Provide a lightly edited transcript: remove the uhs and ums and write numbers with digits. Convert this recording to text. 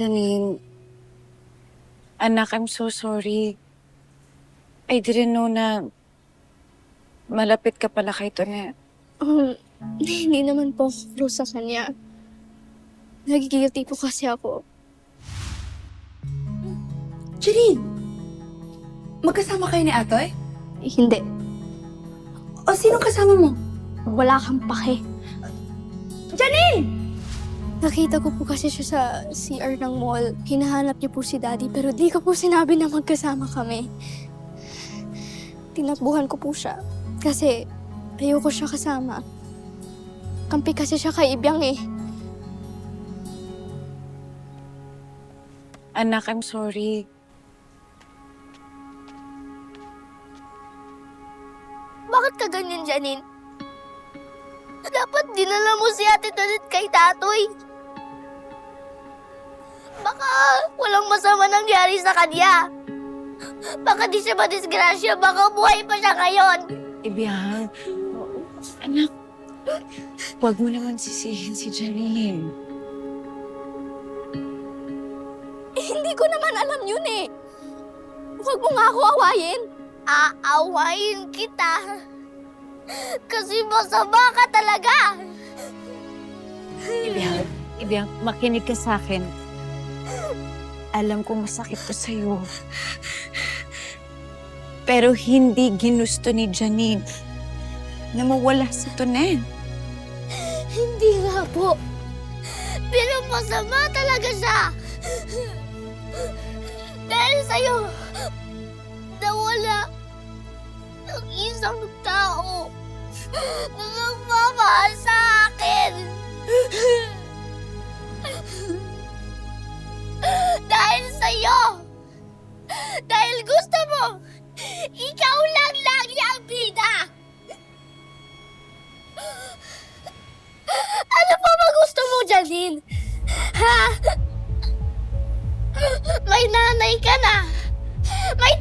Janine, anak, I'm so sorry. I didn't know na malapit ka pala kay Tonet. Hindi naman po ako close sa kanya. Nagigilty po kasi ako. Janine! Magkasama kayo ni Atoy? Hindi. O sinong kasama mo? Wala kang pake. Janine! Nakita ko po kasi siya sa CR ng mall. Hinahanap niya po si Daddy pero di ko po sinabi na magkasama kami. Tinakbuhan ko po siya kasi ayoko siya kasama. Kampi kasi siya kay Ibyang eh. Anak, I'm sorry. Bakit ka ganyan, Janine? Dapat dinala mo si Ate Tonet kay Tatoy. Baka walang masama nangyari sa kanya. Baka di siya madisgrasya, baka buhay pa siya ngayon. Ibiyang, anak, huwag mo naman sisihin si Janine. Hindi ko naman alam yun eh. Huwag mo nga ako awayin. Aawayin kita. Kasi masama ka talaga. Ibiyang, makinig ka sa akin. Alam ko masakit to sa'yo. Pero hindi ginusto ni Janine na mawala sa Tonet. Hindi nga po. Pero masama talaga siya. Dahil sa'yo, nawala ang isang tao na nagmamahal sa akin. Dahil sa'yo, dahil gusto mo, ikaw lang lagi ang bida. Ano pa ba gusto mo, Janine? Ha? May nanay ka na. May